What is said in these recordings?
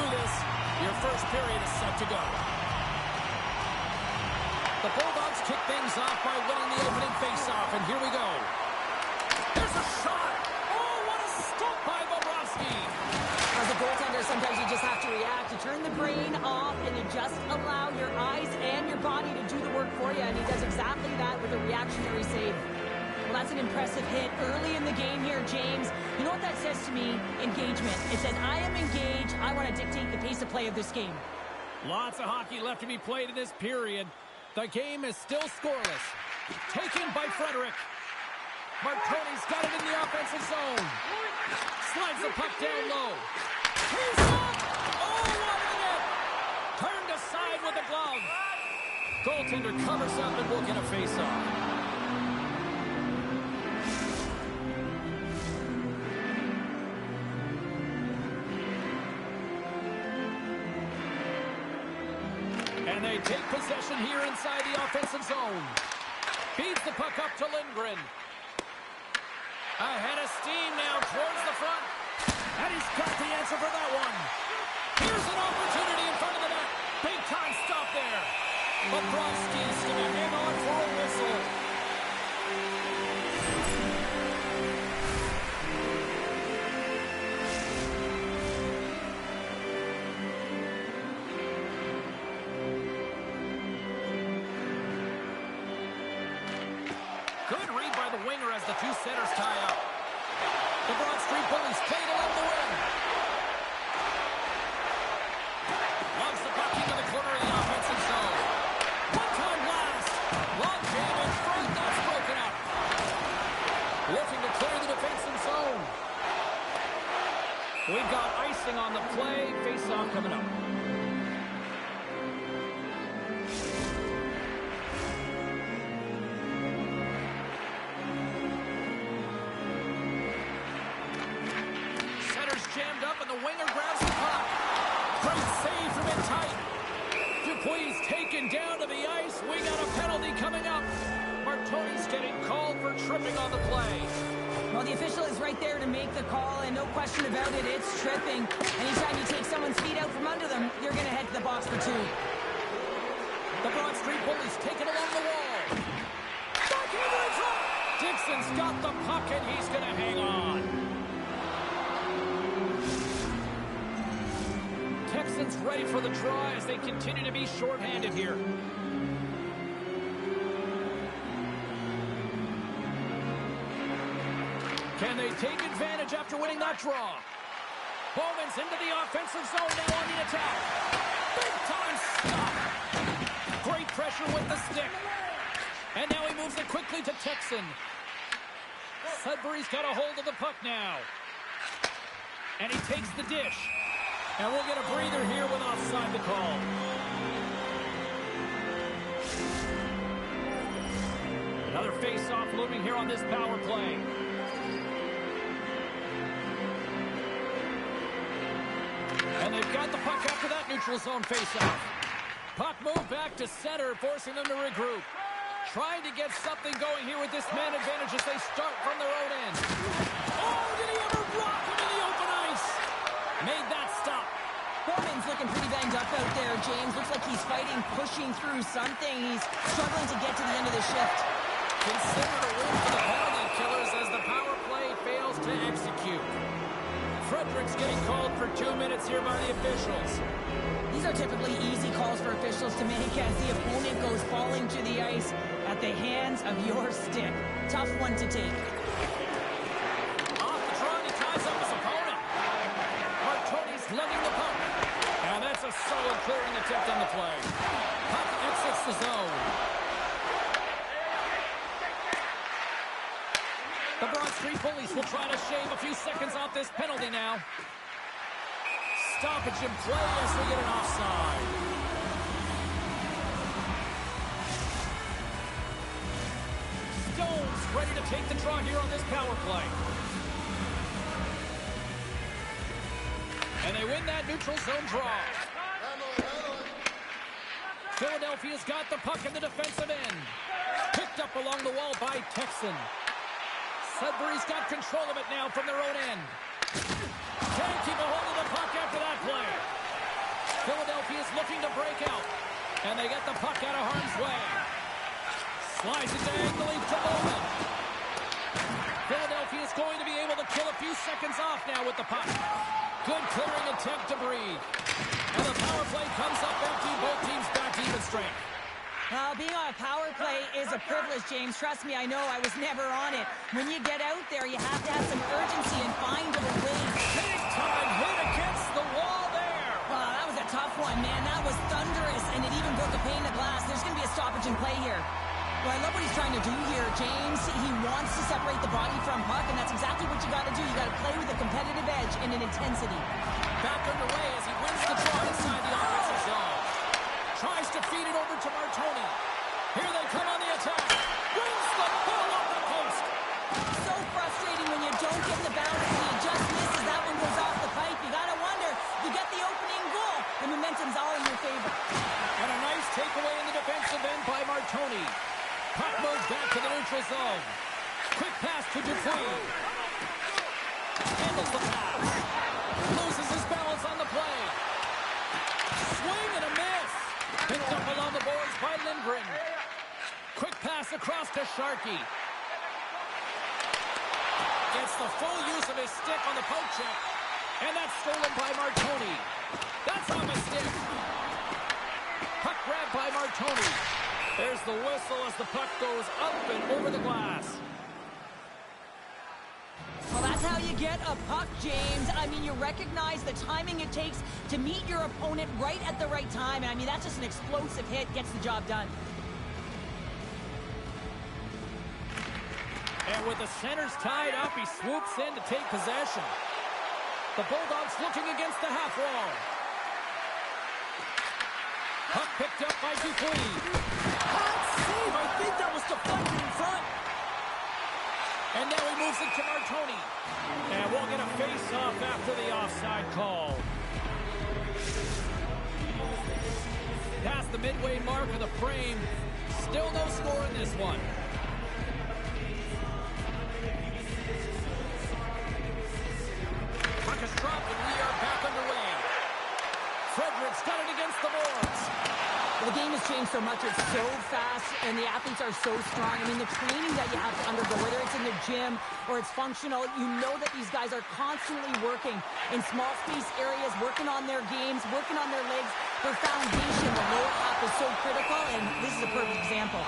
this. Your first period is set to go. The Bulldogs kick things off by winning the opening faceoff, and here we go. There's a shot. Oh, what a stop by Bobrovsky. As a goaltender, sometimes you just have to react. You turn the brain off, and you just allow your eyes and your body to do the work for you, and he does exactly that with a reactionary save. Well, that's an impressive hit early in the game here, James. You know what that says to me? Engagement. It says, I am engaged. I want to dictate the pace of play of this game. Lots of hockey left to be played in this period. The game is still scoreless. Taken by Frederick. Martoni's got it in the offensive zone. Slides the puck down low. He's up! Oh, what a hit! Turned aside with the glove. Goaltender covers up and will get a face-off. And they take possession here inside the offensive zone. Feeds the puck up to Lindgren. Ahead of steam now towards the front. And he's got the answer for that one. Here's an opportunity in front of the net. Big time stop there. Bobrovsky's going to hang on for a whistle. Good read by the winger as the two centers tie up. The Broad Street Bullies play to left the wing. Loves the puck into the corner of the offensive zone. One-time blast. Long jam in front. That's broken up. Looking to clear the defensive zone. We've got icing on the play. Face-off coming up. Jammed up and the winger grabs the puck. Great save from in tight. Dupuis taken down to the ice. We got a penalty coming up. Martoni's getting called for tripping on the play. Well, the official is right there to make the call, and no question about it, it's tripping. Anytime you take someone's feet out from under them, you're going to head to the box for two. The Broad Street Bullies taken along the wall. Backhand right front. Dixon's got the puck, and he's going to hang on. Texans ready for the draw as they continue to be shorthanded here. Can they take advantage after winning that draw? Bowman's into the offensive zone now on the attack. Big time stop. Great pressure with the stick. And now he moves it quickly to Texan. Sudbury's got a hold of the puck now. And he takes the dish. And we'll get a breather here with offside the call. Another face-off looming here on this power play. And they've got the puck after that neutral zone face-off. Puck moved back to center, forcing them to regroup. Trying to get something going here with this man advantage as they start from their own end. Oh, did he ever rock him in the open ice? Made that stop. Bowman's looking pretty banged up out there, James. Looks like he's fighting, pushing through something. He's struggling to get to the end of the shift. Considered a win for the penalty killers as the power play fails to execute. Frederick's getting called for 2 minutes here by the officials. These are typically easy calls for officials to make as the opponent goes falling to the ice at the hands of your stick. Tough one to take. Off the draw, he ties up his opponent. Martoni's lugging the puck. And that's a solid clearing attempt on the play. Puck exits the zone. The Broad Street Bullies will try to shave a few seconds off this penalty now. Stoppage in play as we get an offside. Stone's ready to take the draw here on this power play. And they win that neutral zone draw. Philadelphia's got the puck in the defensive end. Picked up along the wall by Texan. Sudbury's got control of it now from their own end. Can't keep a hold of the puck after that play. looking to break out. And they get the puck out of harm's way. Slides it diagonally to Bowman. Philadelphia is going to be able to kill a few seconds off now with the puck. Good clearing attempt to breathe. And the power play comes up empty. Both teams back to even strength. Being on a power play is a privilege, James. Trust me, I know. I was never on it. When you get out there, you have to have some urgency and find a way. Big time hit against the wall there. Wow, that was a tough one, man. That was thunderous, and it even broke a pane of glass. There's going to be a stoppage in play here. Well, I love what he's trying to do here, James. He wants to separate the body from puck, and that's exactly what you got to do. You got to play with a competitive edge and an intensity. Back underway as he wins the draw inside the offensive zone. Tries to feed it over to Martoni. Here they come on the attack. Wins the ball off the post. So frustrating when you don't get the bounce and you just misses. That one goes off the pipe. You got to wonder, you get the opening goal. The momentum's all in your favor. And a nice takeaway in the defensive end by Martoni. Puck moves back to the neutral zone. Quick pass to Dupuis. Handles the pass. Loses his balance on the play. Swing and a miss. Picked up along the boards by Lindgren. Quick pass across to Sharkey. Gets the full use of his stick on the poke check. And that's stolen by Martoni. That's on the stick. Puck grabbed by Martoni. There's the whistle as the puck goes up and over the glass. Well, that's how you get a puck, James. I mean, you recognize the timing it takes to meet your opponent right at the right time. I mean, that's just an explosive hit, gets the job done. And with the centers tied up, he swoops in to take possession. The Bulldogs looking against the half wall. Puck picked up by Dupuis. Hot save! I think that was deflected in front. And now he moves it to Martoni. And we'll get a face-off after the offside call. Past the midway mark of the frame. Still no score in this one. Puck is dropped and we are back underway. Frederick's got it against the boards. The game has changed so much. It's so fast, and the athletes are so strong. I mean, the training that you have to undergo, whether it's in the gym or it's functional, you know that these guys are constantly working in small space areas, working on their games, working on their legs. Their foundation, the lower half, is so critical, and this is a perfect example.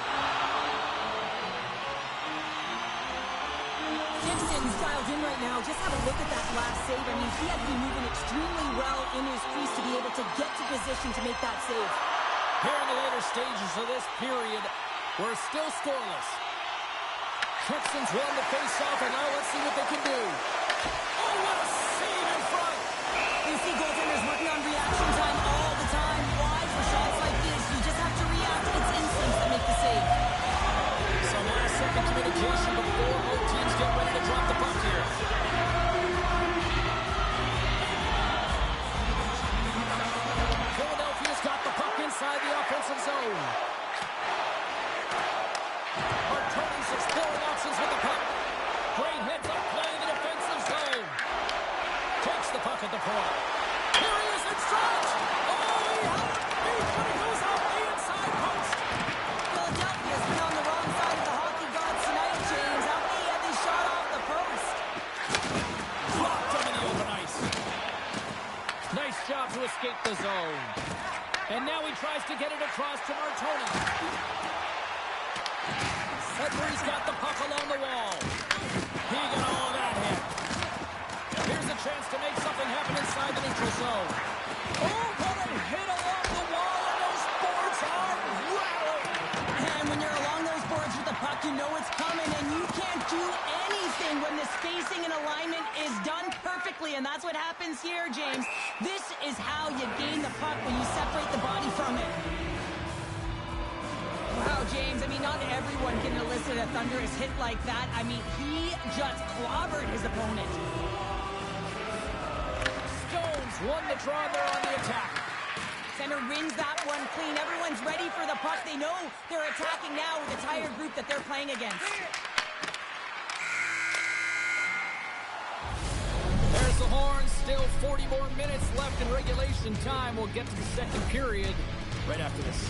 Gibson's dialed in right now. Just have a look at that last save. I mean, he had to be moving extremely well in his crease to be able to get to position to make that save. Here in the later stages of this period, we're still scoreless. Texans won the face-off, and now let's see what they can do. Oh, what a save in front! You see goaltenders working on reaction time all the time. Why? For shots like this, you just have to react. It's instincts that make the save. Some last-second communication before both teams get ready to drop the puck here. Philadelphia's got the puck inside the offensive zone. Martoni's exploring options with the puck. Great heads-up play in the defensive zone. Takes the puck at the point. Here he is in front. Oh, he had it beat, but it goes out the inside post. Philadelphia's been on the wrong side of the hockey gods tonight, James. How many have they shot off the post? Blocked him in the open ice. Nice job to escape the zone. And now he tries to get it across to Martoni. Sudbury's got the puck along the wall. He got all of that hit. Here's a chance to make something happen inside the neutral zone. Oh, what a hit along the wall, and those boards are rattling. And when you're along those boards with the puck, you know it's coming, and you can't do anything when the spacing and alignment is done perfectly, and that's what happens here, James. This is how you gain the puck, when you separate the body from it. Wow, James, I mean, not everyone can elicit a thunderous hit like that. I mean, he just clobbered his opponent. Stones won the draw there on the attack. Center wins that one clean. Everyone's ready for the puck. They know they're attacking now with the tired group that they're playing against. There's the horn. Still 40 more minutes left in regulation time. We'll get to the second period right after this.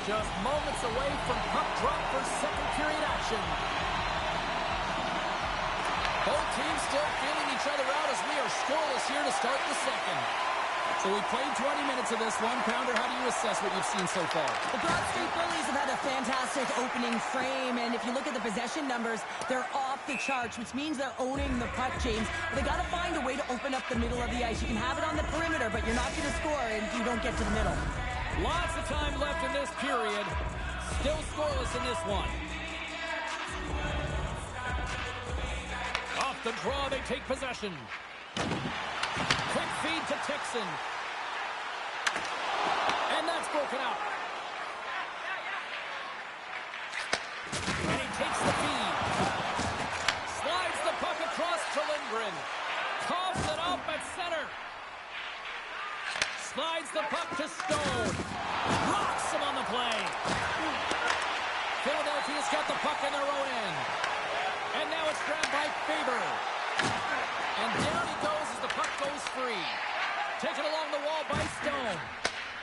Just moments away from puck drop for second period action. Both teams still feeling each other out as we are scoreless here to start the second. So we played 20 minutes of this one. Pounder, how do you assess what you've seen so far? The Broad Street Bullies have had a fantastic opening frame, and if you look at the possession numbers, they're off the charts, which means they're owning the puck, James. But they got to find a way to open up the middle of the ice. You can have it on the perimeter, but you're not going to score if you don't get to the middle. Lots of time left in this period. Still scoreless in this one. Off the draw, they take possession. Quick feed to Texan. And that's broken up. And he takes the feed. Slides the puck across to Lindgren. Coughs it up at center. Slides the puck to Stone. Rocks him on the play. Philadelphia's got the puck in their own end. And now it's grabbed by Faber. And down he goes as the puck goes free. Taken along the wall by Stone.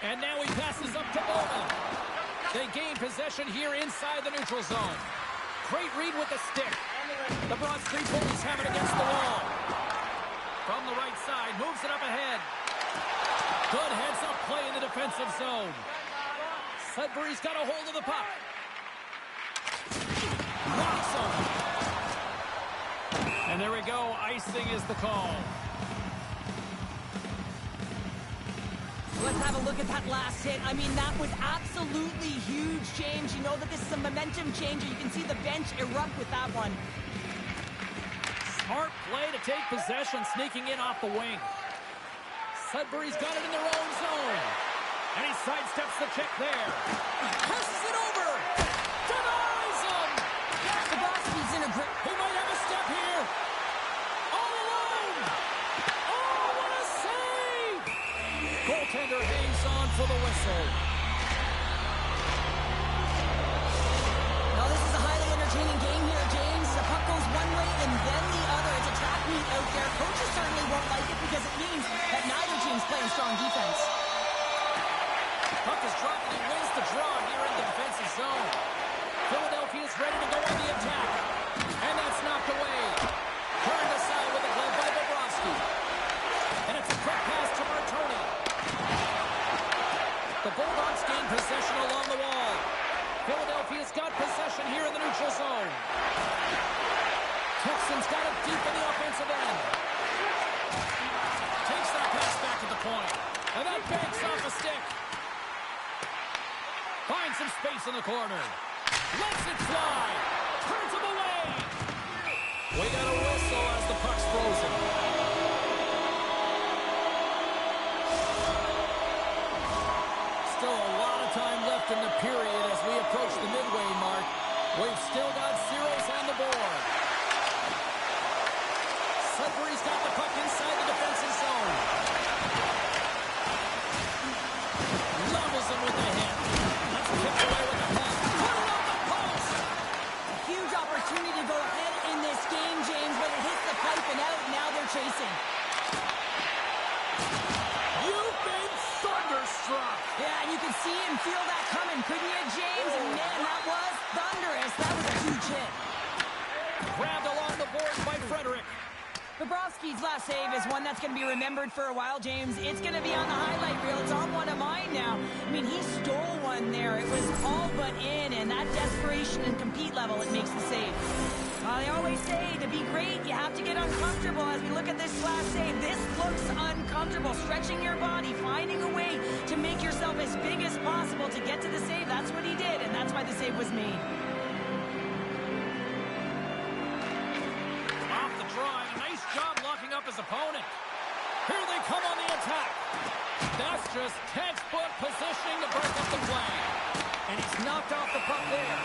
And now he passes up to Bowman. They gain possession here inside the neutral zone. Great read with the stick. The Broad Street Bullies have it against the wall. From the right side, moves it up ahead. Good heads-up play in the defensive zone. Sudbury's got a hold of the puck. Rocks him. And there we go. Icing is the call. Let's have a look at that last hit. I mean, that was absolutely huge, James. You know that this is a momentum changer. You can see the bench erupt with that one. Smart play to take possession, sneaking in off the wing. Sudbury's got it in their own zone. And he sidesteps the check there. Passes it over. Denies him. Bobrovsky's in a grip. He might have a step here. All alone. Oh, what a save. Goaltender hangs on for the whistle. Now, this is a highly entertaining game here, James. The puck goes one way and then the other. It's a track meet out there. Coaches certainly won't like it because it means that neither team's playing strong defense. Puck is dropped and he wins the draw here in the defensive zone. Philadelphia's ready to go on the attack. And that's knocked away. Turned aside with a glove by Bobrovsky. And it's a quick pass to Martoni. The Bulldogs gain possession along the wall. Philadelphia's got possession here in the neutral zone. Texans got it deep in the offensive end. Takes that pass back at the point. And that banks off a stick. Finds some space in the corner. Lets it fly. Turns him away. We got a whistle as the puck's frozen. Still a lot of time left in the period as we approach the midway mark. We've still got zeros on the board. Sudbury's got the puck inside the defensive zone. Levels him with the hit. That's kicked away with the puck. Put it on the post. Huge opportunity to go ahead in this game, James, but it hits the pipe and out. Now they're chasing. You've been thunderstruck. Yeah, and you can see and feel that coming, couldn't you, James? And man, that was thunderous. That was a huge hit. Grabbed along the boards by Frederick. Bobrovsky's last save is one that's going to be remembered for a while, James. It's going to be on the highlight reel. It's on one of mine now. I mean, he stole one there. It was all but in, and that desperation and compete level, it makes the save. They always say to be great, you have to get uncomfortable. As we look at this last save, this looks uncomfortable. Stretching your body, finding a way to make yourself as big as possible to get to the save. That's what he did, and that's why the save was made. Off the draw, and a nice job locking up his opponent. Here they come on the attack. That's just textbook positioning to break up the play. And he's knocked off the puck there.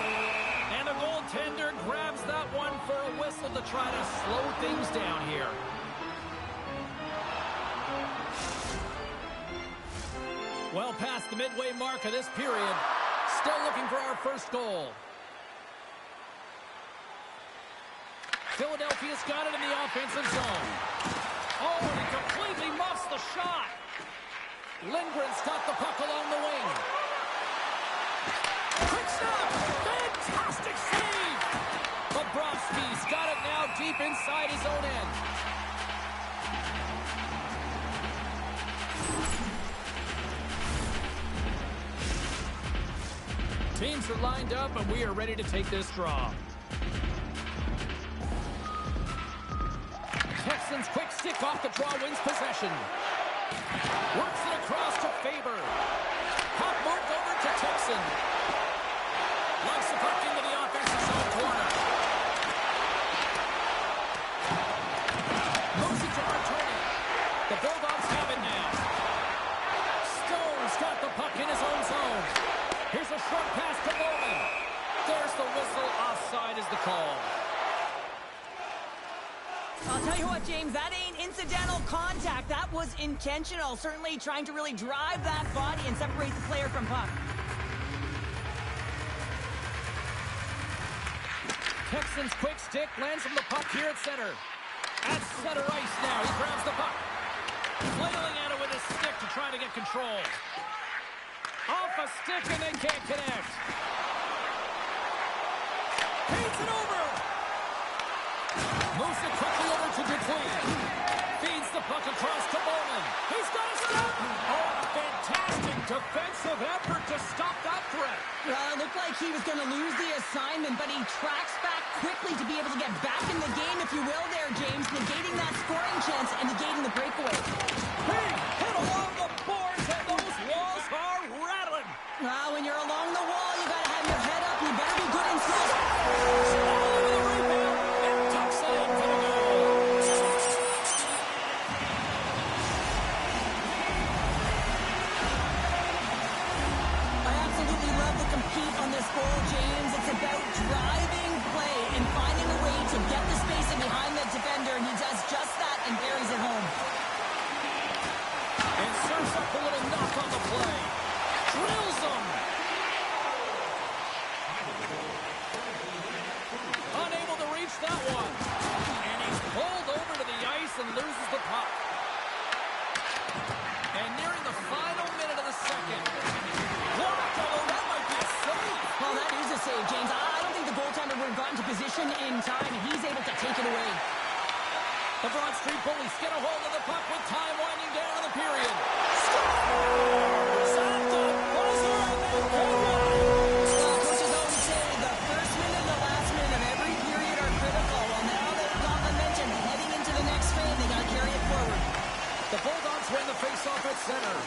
And the goaltender grabs that one for a whistle to try to slow things down here. Well past the midway mark of this period. Still looking for our first goal. Philadelphia's got it in the offensive zone. Oh, and he completely muffs the shot. Lindgren's got the puck along the wing. Quick stop! Fantastic save! Bobrovsky's got it now deep inside his own end. Teams are lined up, and we are ready to take this draw. Texans quick stick off the draw, wins possession. Works it across to Faber. Puck moved over to Texan. Locks the puck into the offensive zone corner. Moves it to Artoni. The Bulldogs have it now. Stone's got the puck in his own zone. Here's a short pass to Bowman. There's the whistle. Offside is the call. I'll tell you what, James, that ain't incidental contact. That was intentional. Certainly trying to really drive that body and separate the player from puck. Texans quick stick lands from the puck here at center. At center ice now. He grabs the puck. Flailing at it with his stick to try to get control. Off a stick and they can't connect. Feeds it over. Moves it quickly over to Dupuis. Feeds the puck across to Bowman. He's got a stop. Oh, a fantastic defensive effort to stop that threat. Well, it looked like he was going to lose the assignment, but he tracks back quickly to be able to get back in the game, if you will there, James, negating that scoring chance and negating the breakaway. Big hit along the boards, and those walls are rattling. Well, when you're along the wall, you got to have your head up. You better be good in front. Goal, James. It's about driving play and finding a way to get the spacing behind the defender, and he does just that and buries it home. And serves up a little knock on the play. Drills him. Unable to reach that one. And he's pulled over to the ice and loses the puck. And nearing the final minute of the second. Blocked, although that might be a save. Well, that is a save, James. I don't think the goaltender would have gotten to position in time, and he's able to take it away. The Broad Street Bullies get a hold of the puck with time winding down in the period. Coaches always say the first minute and the last minute of every period are critical. Well, now they've got momentum heading into the next frame. They got to carry it forward. The Bulldogs win the faceoff at center.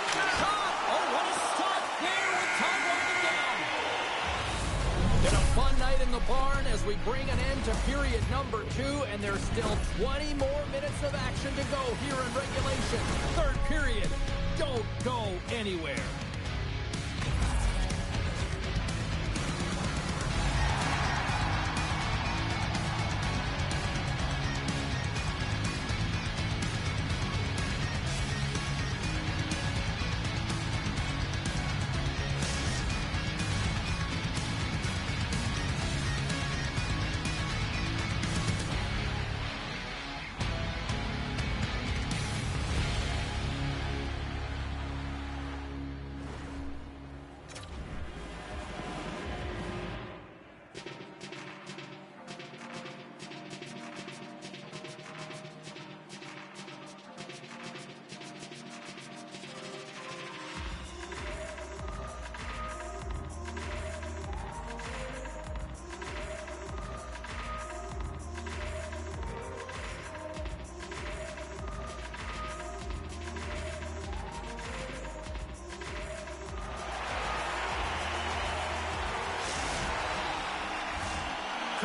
Shot! Oh, what a stop there with time winding down. Been a fun night in the barn as we bring an end to period number 2, and there's still 20 more minutes of action to go here in regulation. Third period. Don't go anywhere.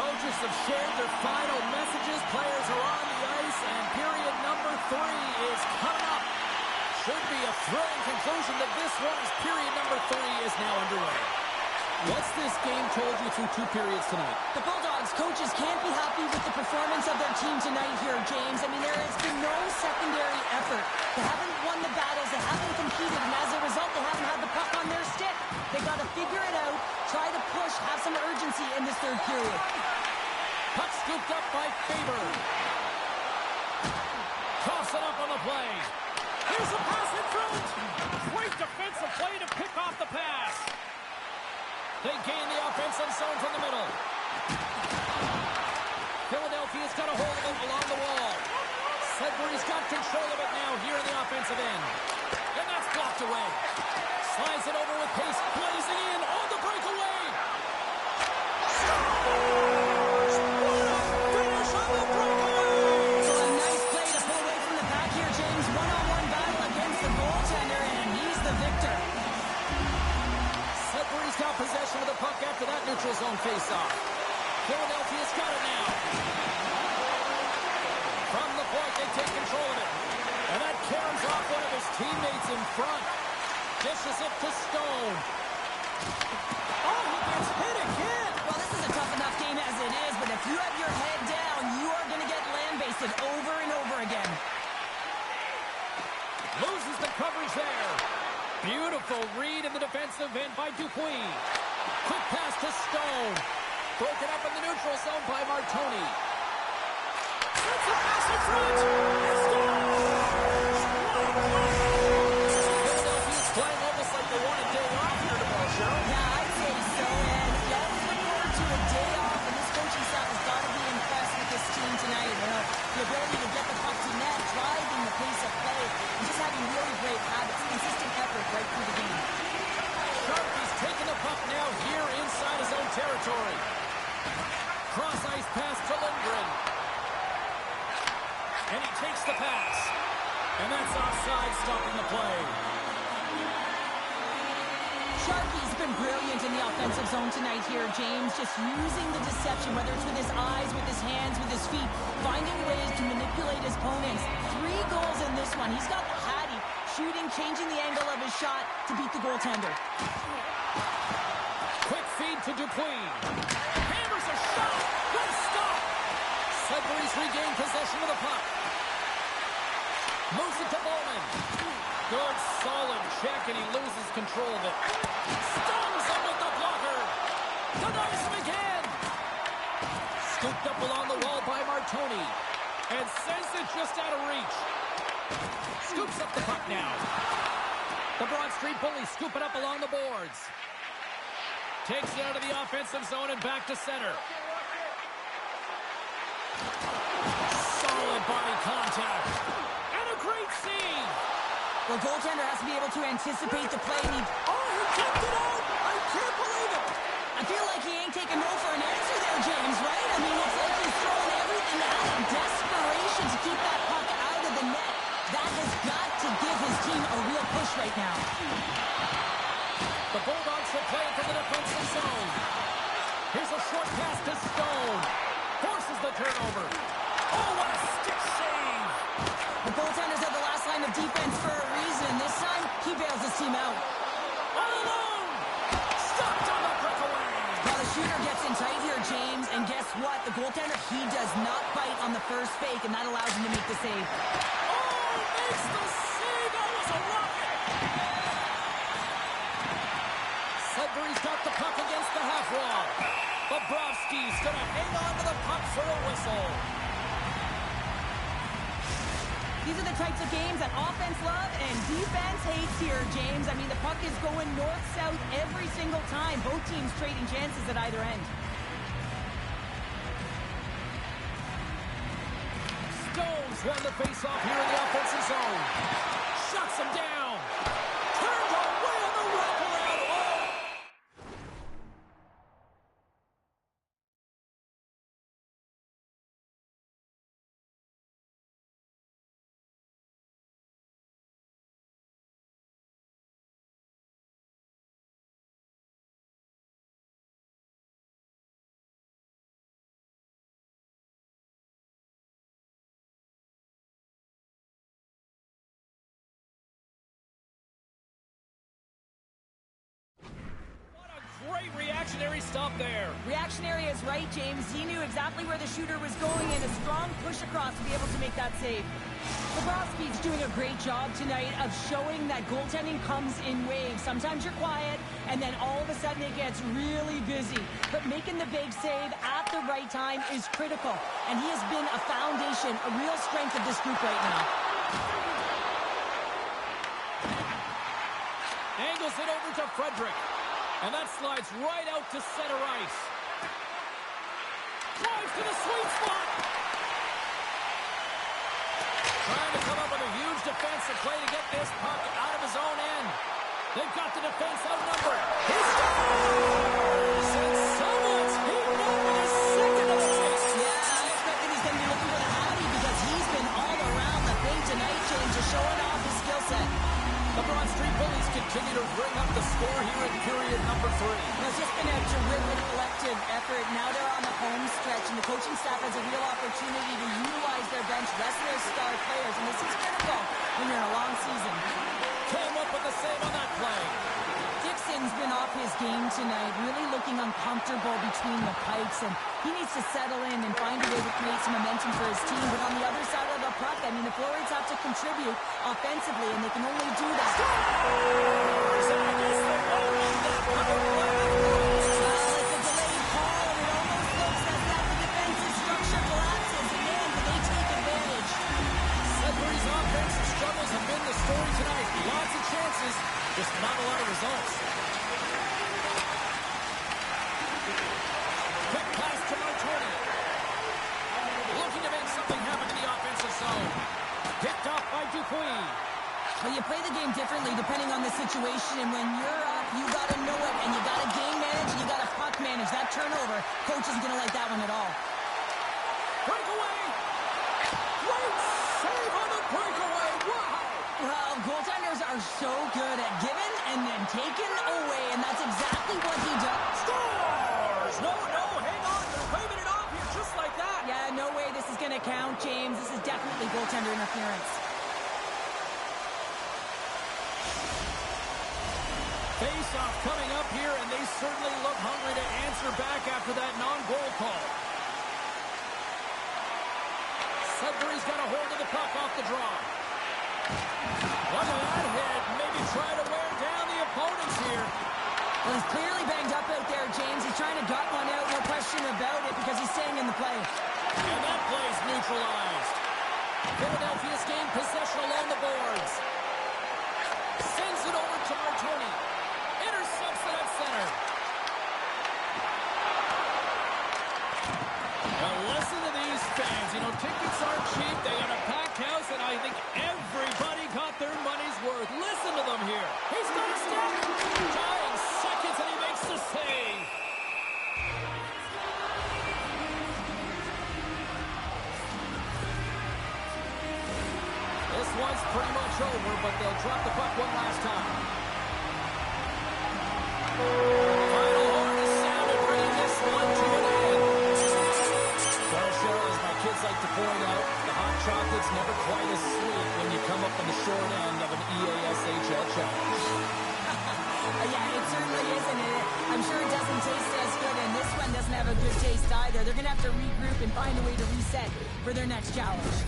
coaches have shared their final messages. Players are on the ice, and period number 3 is coming up. Should be a thrilling conclusion to this one as period number 3 is now underway. What's this game told you through 2 periods tonight? The Bulldogs coaches can't be happy with the performance of their team tonight here, James. I mean, there has been no secondary effort. They haven't won the battles, they haven't competed, and as a result, they haven't had the puck on their stick. They got to figure it out, try to push, have some urgency in this 3rd period. Puck scooped up by Faber. Toss it up on the play. Here's a pass in front. Great defensive play to pick off the pass. They gain the offensive zone from the middle. Philadelphia's got a hold of it along the wall. Sudbury's got control of it now here in the offensive end. And that's blocked away. Slides it over with pace, blazing in on the breakaway. Scores! What a finish on the breakaway! So a nice play to pull away from the pack here, James. One-on-one battle against the goaltender, and he's the victor. Sudbury's got possession of the puck after that neutral zone faceoff. Philadelphia's got it now. From the point, they take control of it. And that carries off one of his teammates in front. Dishes it to Stone. Oh, he gets hit again. Well, this is a tough enough game as it is, but if you have your head down, you are going to get lambasted over and over again. Loses the coverage there. Beautiful read in the defensive end by Dupuis. Quick pass to Stone. Broken up in the neutral zone by Martoni. Sets a pass in front. He scores! Philadelphia's playing almost like they want a day off here tomorrow, Cheryl. Yeah, I'd say so, and you always look forward to a day off, and this coaching staff has got to be impressed with this team tonight. You know, the ability to get the puck to net, driving the pace of play, and just having really great habits, consistent effort right through the game. Sharpie's taking the puck now here inside his own territory. Cross-ice pass to Lindgren. And he takes the pass. And that's offside, stopping the play. Sharkey's been brilliant in the offensive zone tonight here, James. Just using the deception, whether it's with his eyes, with his hands, with his feet, finding ways to manipulate his opponents. 3 goals in this one. He's got the Hattie, shooting, changing the angle of his shot to beat the goaltender. Quick feed to Dupuis. Hammers a shot. Good stop. Sudbury's regained possession of the puck. Moves it to Bowman. Good, solid check, and he loses control of it. Stones him with the blocker. Denies him again. Scooped up along the wall by Martoni. And sends it just out of reach. Scoops up the puck now. The Broad Street Bullies scoop it up along the boards. Takes it out of the offensive zone and back to center. Solid body contact. And a great save. The goaltender has to be able to anticipate the play. Oh, he kept it out. I can't believe it. I feel like he ain't taking no for an answer there, James, right? I mean, it's like he's throwing everything at him. Desperation to keep that puck out of the net. That has got to give his team a real push right now. The Bulldogs will play it from the defensive zone. Here's a short pass to Stone. Forces the turnover. Oh, what a stick save. The goaltender's at the last line of defense for a reason. This time, he bails his team out. All alone. Stopped on the breakaway. Well, the shooter gets in tight here, James, and guess what? The goaltender, he does not bite on the first fake, and that allows him to make the save. Oh, makes the save. That was a rocket. Sudbury's got the puck against the half wall. Bobrovsky's going to hang on to the puck for a whistle. These are the types of games that offense love and defense hates here, James. I mean, the puck is going north-south every single time. Both teams trading chances at either end. Stones won the faceoff here in the offensive zone. Shuts him down. reactionary stop there. Reactionary is right, James. He knew exactly where the shooter was going and a strong push across to be able to make that save. Bobrovsky's doing a great job tonight of showing that goaltending comes in waves. Sometimes you're quiet, and then all of a sudden it gets really busy. But making the big save at the right time is critical. And he has been a foundation, a real strength of this group right now. Angles it over to Frederick. And that slides right out to center ice. Drives to the sweet spot. Trying to come up with a huge defensive play to get this puck out of his own end. They've got the defense outnumbered. He scores! And someone's heating up with his second of the night. Yeah, I'm expecting he's going to be looking for the Hattie because he's been all around the thing tonight, James, just showing off his skill set. The Broad Street Bullies continue to bring up the score here in period number 3. It's just been a terrific collective effort. Now they're on the home stretch, and the coaching staff has a real opportunity to utilize their bench, rest their star players, and this is critical when you're in a long season. Came up with the save on that play. Dixon's been off his game tonight, really looking uncomfortable between the pipes, and he needs to settle in and find a way to create some momentum for his team. But on the other side of the puck, I mean, the forwards have to contribute offensively, and they can only do that. Scores! And I guess they won't win that power play. Well, it's a delayed call, and it almost looks as that the defensive structure collapses. And man, do they take advantage. Sudbury's offensive struggles have been the story tonight. Lots of chances, just not a lot of results. Quick pass to Martoni. Looking to make something happen in the offensive zone. Picked off by Dupuis. Well, you play the game differently depending on the situation, and when you're up, you got to know it, and you got to game manage, and you got to puck manage. That turnover, coach isn't going to like that one at all. Breakaway! Great save on the breakaway! Wow! Well, goaltenders are so good at giving and then taking away, and that's exactly what he does. Scores! No, hang on. They're waving it off here just like that. Yeah, no way this is going to count, James. This is definitely goaltender interference. Face-off coming up here, and they certainly look hungry to answer back after that non-goal call. Sudbury's got a hold of the puck off the draw. Look at that hit. Maybe try to wear down the opponents here. Well, he's clearly banged up out there, James. He's trying to gut one out, no question about it, because he's staying in the play. And that play's neutralized. Philadelphia's gained possession along the boards. Sends it over to Martoni. Intercepts it at center. Well, listen to these fans. You know, tickets aren't cheap. They got a packed house, and I think everybody got their money's worth. Listen to them here. He's got a step. Dying seconds, and he makes the save. This one's pretty much over, but they'll drop the puck one last time. Final horn is sounded, bringing this one to an end. Well, Cheryl, as my kids like to point out, the hot chocolate's never quite as sweet when you come up on the short end of an EASHL challenge. Yeah, it certainly is, and I'm sure it doesn't taste as good, and this one doesn't have a good taste either. They're going to have to regroup and find a way to reset for their next challenge.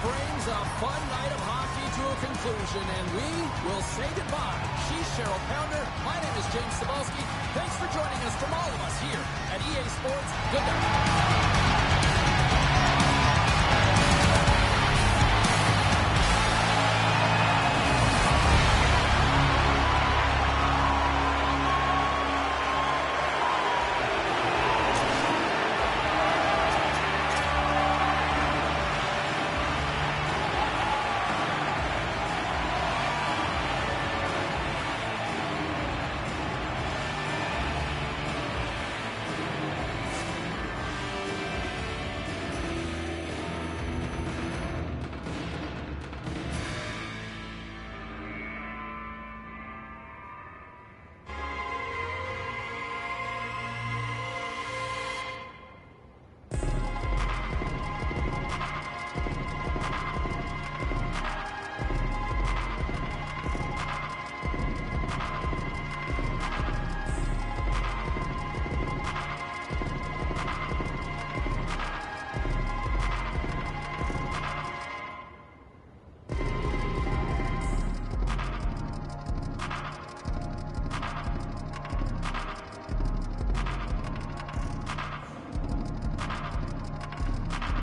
Brings a fun night of hockey to a conclusion, and we will say goodbye. She's Cheryl Pounder. My name is James Cebulski. Thanks for joining us from all of us here at EA Sports. Good night.